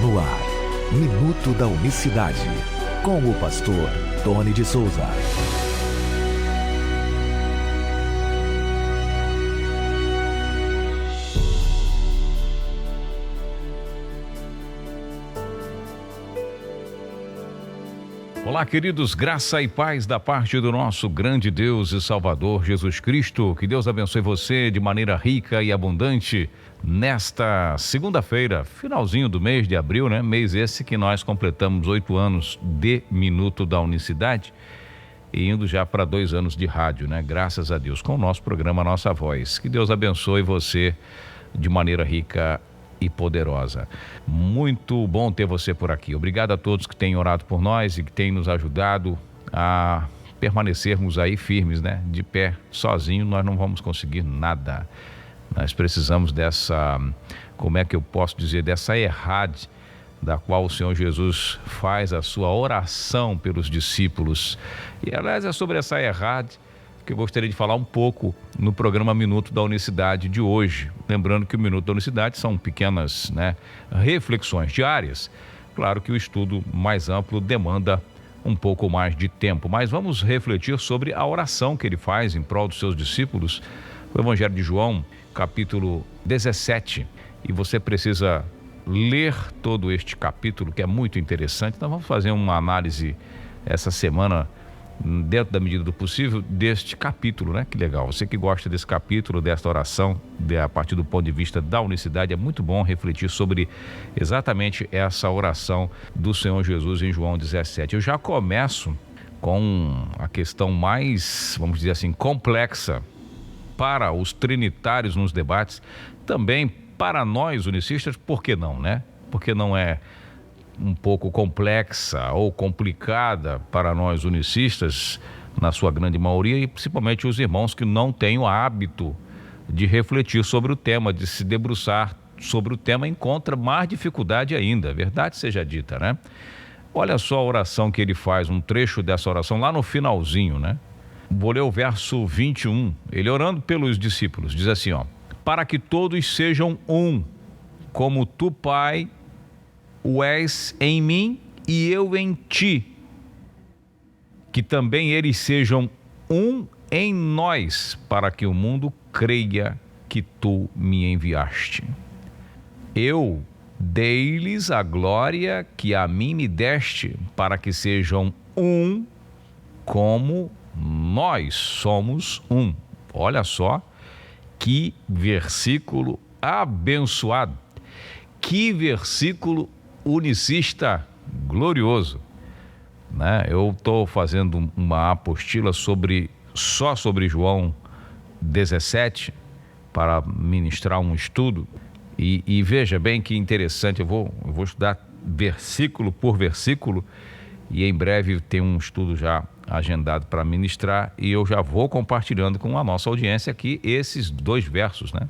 No ar, Minuto da Unicidade, com o pastor Tony de Souza. Olá, queridos, graça e paz da parte do nosso grande Deus e Salvador Jesus Cristo. Que Deus abençoe você de maneira rica e abundante nesta segunda-feira, finalzinho do mês de abril, né? Mês esse que nós completamos 8 anos de Minuto da Unicidade e indo já para 2 anos de rádio, né? Graças a Deus, com o nosso programa Nossa Voz. Que Deus abençoe você de maneira rica e poderosa. Muito bom ter você por aqui. Obrigado a todos que têm orado por nós e que têm nos ajudado a permanecermos aí firmes, né? De pé, sozinho nós não vamos conseguir nada. Nós precisamos dessa, como é que eu posso dizer, dessa errade da qual o Senhor Jesus faz a sua oração pelos discípulos. E aliás é sobre essa errade que eu gostaria de falar um pouco no programa Minuto da Unicidade de hoje. Lembrando que o Minuto da Unicidade são pequenas, reflexões diárias. Claro que o estudo mais amplo demanda um pouco mais de tempo, mas vamos refletir sobre a oração que ele faz em prol dos seus discípulos. O Evangelho de João, capítulo 17, e você precisa ler todo este capítulo, que é muito interessante. Então vamos fazer uma análise essa semana, dentro da medida do possível, deste capítulo, né? Que legal, você que gosta desse capítulo, desta oração, a partir do ponto de vista da unicidade, é muito bom refletir sobre exatamente essa oração do Senhor Jesus em João 17. Eu já começo com a questão mais, vamos dizer assim, complexa para os trinitários nos debates, também para nós unicistas, por que não, né? Porque não é um pouco complexa ou complicada para nós unicistas, na sua grande maioria, e principalmente os irmãos que não têm o hábito de refletir sobre o tema, de se debruçar sobre o tema, encontra mais dificuldade ainda, verdade seja dita, né? Olha só a oração que ele faz, um trecho dessa oração lá no finalzinho, né? Vou ler o verso 21, ele orando pelos discípulos, diz assim, para que todos sejam um, como tu, Pai, o és em mim e eu em ti, que também eles sejam um em nós, para que o mundo creia que tu me enviaste. Eu dei-lhes a glória que a mim me deste, para que sejam um como nós somos um. Olha só que versículo abençoado, que versículo unicista glorioso, né? Eu estou fazendo uma apostila só sobre João 17 para ministrar um estudo e veja bem que interessante, eu vou estudar versículo por versículo e em breve tem um estudo já agendado para ministrar e eu já vou compartilhando com a nossa audiência aqui esses 2 versos, né?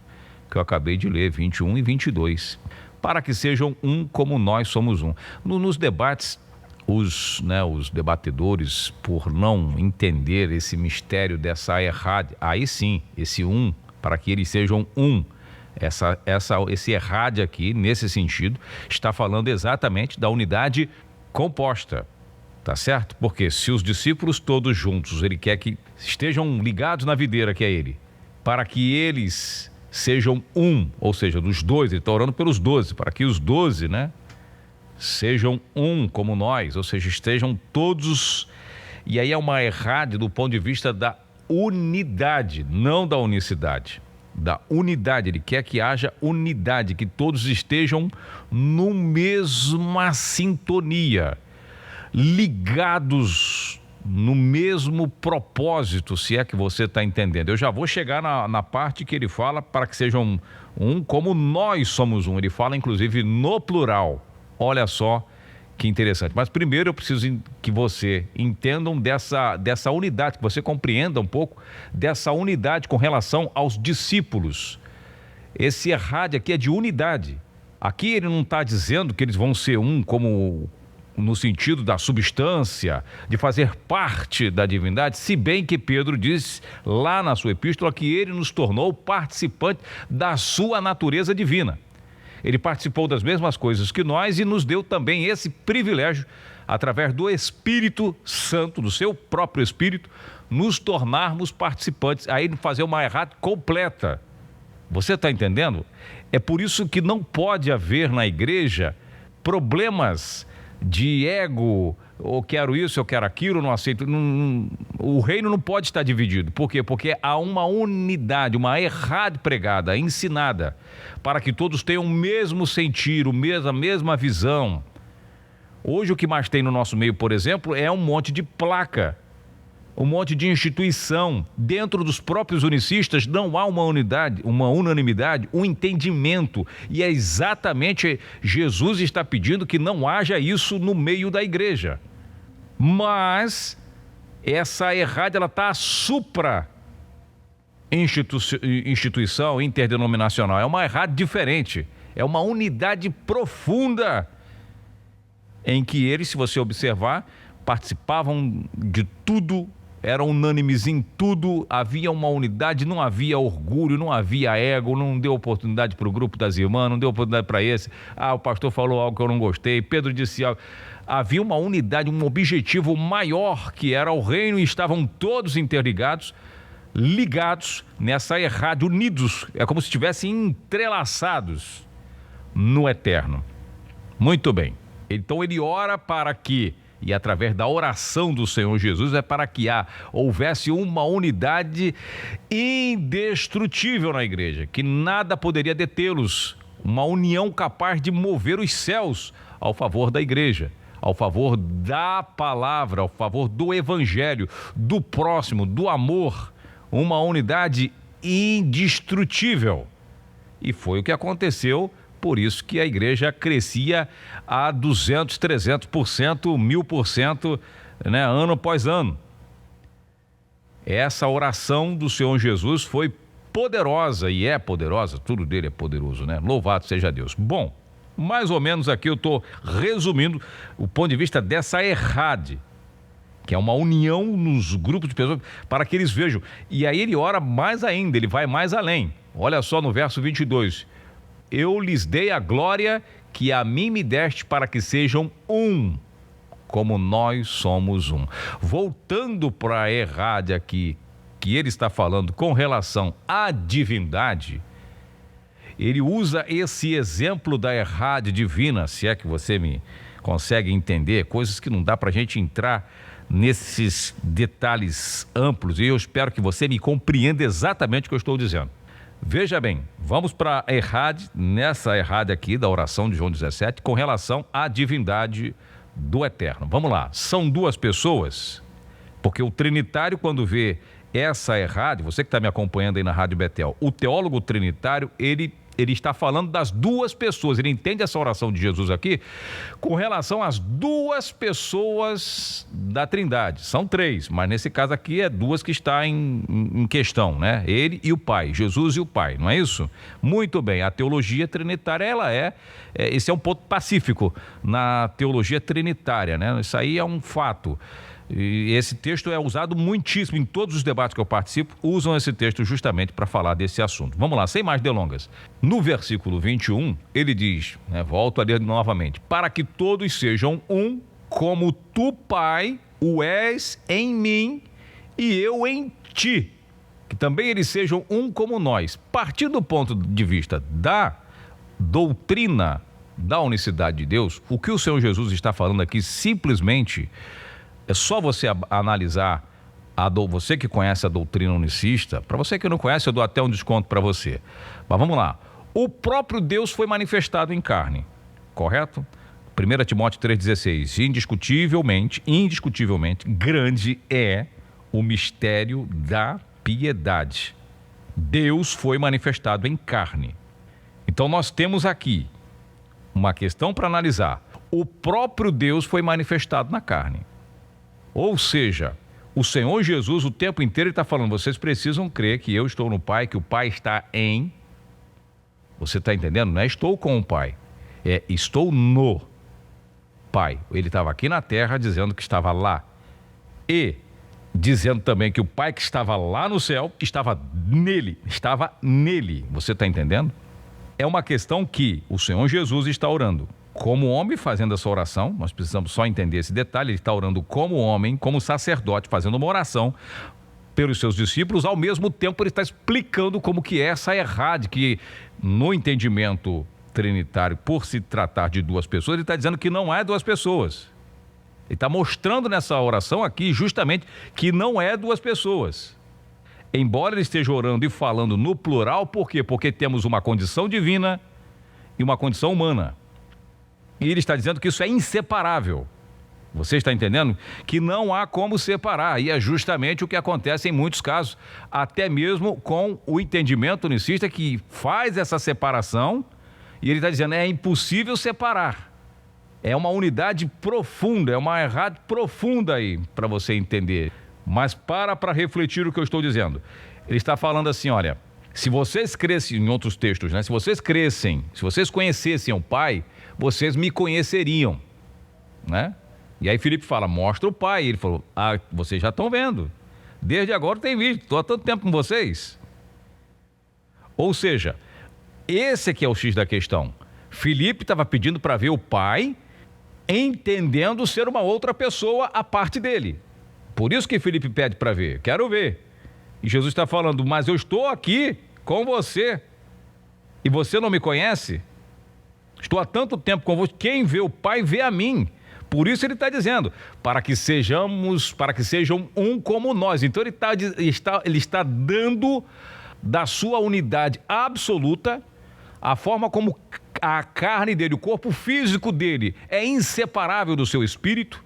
Que eu acabei de ler, 21 e 22. Para que sejam um como nós somos um. Nos debates, os debatedores, por não entender esse mistério dessa errade, aí sim, esse um, para que eles sejam um, esse errade aqui, nesse sentido, está falando exatamente da unidade composta, tá certo? Porque se os discípulos todos juntos, ele quer que estejam ligados na videira que é ele, para que eles sejam um, ou seja, dos 2, ele está orando pelos 12, para que os 12, sejam um como nós, ou seja, estejam todos, e aí é uma errade do ponto de vista da unidade, não da unicidade, da unidade, ele quer que haja unidade, que todos estejam no mesma sintonia, ligados no mesmo propósito, se é que você está entendendo. Eu já vou chegar na parte que ele fala para que sejam um como nós somos um. Ele fala inclusive no plural. Olha só que interessante. Mas primeiro eu preciso que você entendam dessa unidade, que você compreenda um pouco dessa unidade com relação aos discípulos. Esse errade aqui é de unidade. Aqui ele não está dizendo que eles vão ser um como no sentido da substância, de fazer parte da divindade, se bem que Pedro diz lá na sua epístola que ele nos tornou participante da sua natureza divina. Ele participou das mesmas coisas que nós e nos deu também esse privilégio, através do Espírito Santo, do seu próprio Espírito, nos tornarmos participantes, aí fazer uma errata completa. Você está entendendo? É por isso que não pode haver na igreja problemas de ego, eu quero isso, eu quero aquilo, não aceito. O reino não pode estar dividido. Por quê? Porque há uma unidade, uma errada pregada, ensinada, para que todos tenham o mesmo sentir, a mesma visão. Hoje o que mais tem no nosso meio, por exemplo, é um monte de placa, um monte de instituição. Dentro dos próprios unicistas não há uma unidade, uma unanimidade, um entendimento. E é exatamente Jesus está pedindo que não haja isso no meio da igreja. Mas essa errada, ela está supra instituição interdenominacional. É uma errada diferente, é uma unidade profunda, em que eles, se você observar, participavam de tudo, eram unânimes em tudo, havia uma unidade, não havia orgulho, não havia ego, não deu oportunidade para o grupo das irmãs, não deu oportunidade para esse. O pastor falou algo que eu não gostei, Pedro disse algo. Havia uma unidade, um objetivo maior, que era o reino, e estavam todos interligados, ligados nessa errada, unidos, é como se estivessem entrelaçados no eterno. Muito bem. Então ele ora para que, e através da oração do Senhor Jesus, é para que houvesse uma unidade indestrutível na igreja, que nada poderia detê-los, uma união capaz de mover os céus ao favor da igreja, ao favor da palavra, ao favor do evangelho, do próximo, do amor, uma unidade indestrutível. E foi o que aconteceu. Por isso que a igreja crescia a 200%, 300%, 1000%, né, ano após ano. Essa oração do Senhor Jesus foi poderosa, e é poderosa, tudo dele é poderoso, né? Louvado seja Deus. Bom, mais ou menos aqui eu estou resumindo o ponto de vista dessa errade, que é uma união nos grupos de pessoas, para que eles vejam. E aí ele ora mais ainda, ele vai mais além. Olha só no verso 22. Eu lhes dei a glória que a mim me deste, para que sejam um, como nós somos um. Voltando para a errade aqui, que ele está falando com relação à divindade, ele usa esse exemplo da errade divina, se é que você me consegue entender, coisas que não dá para a gente entrar nesses detalhes amplos, e eu espero que você me compreenda exatamente o que eu estou dizendo. Veja bem, vamos para a errade, nessa errade aqui da oração de João 17, com relação à divindade do Eterno. Vamos lá, são duas pessoas, porque o trinitário, quando vê essa errade, você que está me acompanhando aí na Rádio Betel, o teólogo trinitário, ele está falando das duas pessoas, ele entende essa oração de Jesus aqui com relação às duas pessoas da Trindade. São três, mas nesse caso aqui é duas que está em questão, né? Ele e o Pai, Jesus e o Pai, não é isso? Muito bem, a teologia trinitária, esse é um ponto pacífico na teologia trinitária, né? Isso aí é um fato. E esse texto é usado muitíssimo em todos os debates que eu participo, usam esse texto justamente para falar desse assunto. Vamos lá, sem mais delongas. No versículo 21, ele diz, né, volto a ler novamente, para que todos sejam um, como tu, Pai, o és em mim e eu em ti, que também eles sejam um como nós. Partindo do ponto de vista da doutrina da unicidade de Deus, o que o Senhor Jesus está falando aqui simplesmente é só você analisar, você que conhece a doutrina unicista. Para você que não conhece, eu dou até um desconto para você. Mas vamos lá. O próprio Deus foi manifestado em carne, correto? 1 Timóteo 3,16. Indiscutivelmente, grande é o mistério da piedade. Deus foi manifestado em carne. Então nós temos aqui uma questão para analisar. O próprio Deus foi manifestado na carne. Ou seja, o Senhor Jesus o tempo inteiro está falando, vocês precisam crer que eu estou no Pai, que o Pai está em... Você está entendendo? Não é estou com o Pai, é estou no Pai. Ele estava aqui na terra dizendo que estava lá. E dizendo também que o Pai que estava lá no céu estava nele. Você está entendendo? é uma questão que o Senhor Jesus está orando como homem, fazendo essa oração. Nós precisamos só entender esse detalhe. Ele está orando como homem, como sacerdote, fazendo uma oração pelos seus discípulos. Ao mesmo tempo, ele está explicando como que é essa errade, que no entendimento trinitário, por se tratar de duas pessoas, ele está dizendo que não é duas pessoas. Ele está mostrando nessa oração aqui justamente que não é duas pessoas. Embora ele esteja orando e falando no plural, por quê? Porque temos uma condição divina e uma condição humana. E ele está dizendo que isso é inseparável. Você está entendendo? Que não há como separar. E é justamente o que acontece em muitos casos, até mesmo com o entendimento unicista que faz essa separação. E ele está dizendo, é impossível separar. É uma unidade profunda, é uma errada profunda aí, para você entender. Mas para refletir o que eu estou dizendo. Ele está falando assim, olha, se vocês crescem, em outros textos, né? Se vocês crescem, se vocês conhecessem o Pai, vocês me conheceriam, né? E aí Filipe fala, mostra o Pai. Ele falou, vocês já estão vendo. Desde agora tem visto, estou há tanto tempo com vocês. Ou seja, esse aqui é o X da questão. Filipe estava pedindo para ver o Pai, entendendo ser uma outra pessoa à parte dele. Por isso que Filipe pede para ver, quero ver. E Jesus está falando, mas eu estou aqui com você e você não me conhece? Estou há tanto tempo com você, quem vê o Pai vê a mim. Por isso ele está dizendo, para que sejam um como nós. Então ele está dando da sua unidade absoluta, a forma como a carne dele, o corpo físico dele é inseparável do seu espírito.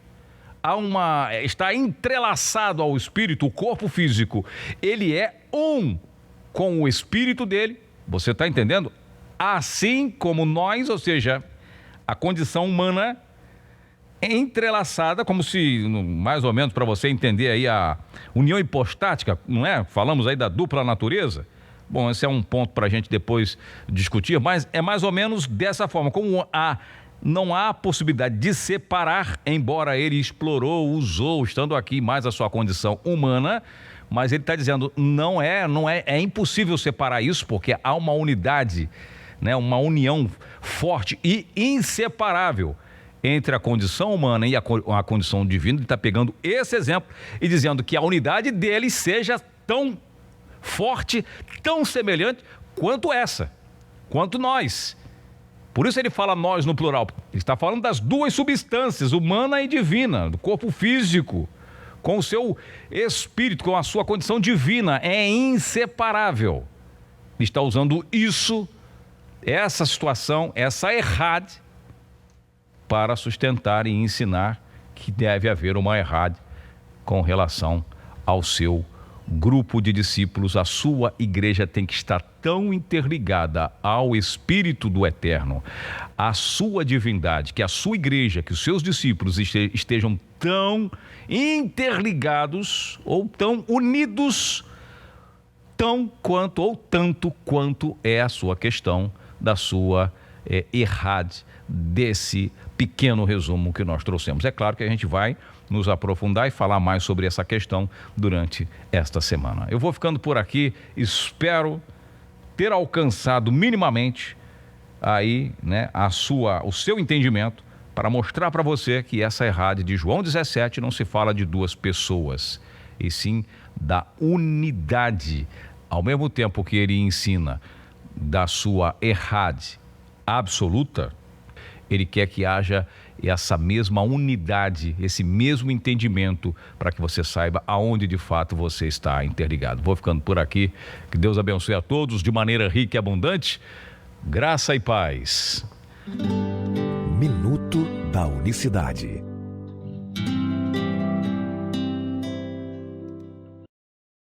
Está entrelaçado ao espírito, o corpo físico, ele é um com o espírito dele, você está entendendo? Assim como nós, ou seja, a condição humana entrelaçada, como se, mais ou menos para você entender aí a união hipostática, não é? Falamos aí da dupla natureza. Bom, esse é um ponto para a gente depois discutir, mas é mais ou menos dessa forma, como não há possibilidade de separar, embora ele explorou, usou, estando aqui mais a sua condição humana, mas ele está dizendo, é impossível separar isso, porque há uma unidade, né, uma união forte e inseparável entre a condição humana e a condição divina. Ele está pegando esse exemplo e dizendo que a unidade dele seja tão forte, tão semelhante quanto nós. Por isso ele fala nós no plural. Ele está falando das duas substâncias, humana e divina, do corpo físico, com o seu espírito, com a sua condição divina, é inseparável. Ele está usando isso, essa situação, essa errade, para sustentar e ensinar que deve haver uma errade com relação ao seu grupo de discípulos. A sua igreja tem que estar tão interligada ao Espírito do Eterno, à sua divindade, que a sua igreja, que os seus discípulos estejam tão interligados ou tão unidos, tanto quanto é a sua questão da sua errade, desse pequeno resumo que nós trouxemos. É claro que a gente vai nos aprofundar e falar mais sobre essa questão durante esta semana. Eu vou ficando por aqui, espero ter alcançado minimamente aí, né, o seu entendimento, para mostrar para você que essa errade de João 17 não se fala de duas pessoas, e sim da unidade. Ao mesmo tempo que ele ensina da sua errade absoluta, ele quer que haja essa mesma unidade, esse mesmo entendimento, para que você saiba aonde de fato você está interligado. Vou ficando por aqui, que Deus abençoe a todos de maneira rica e abundante, graça e paz. Minuto da Unicidade.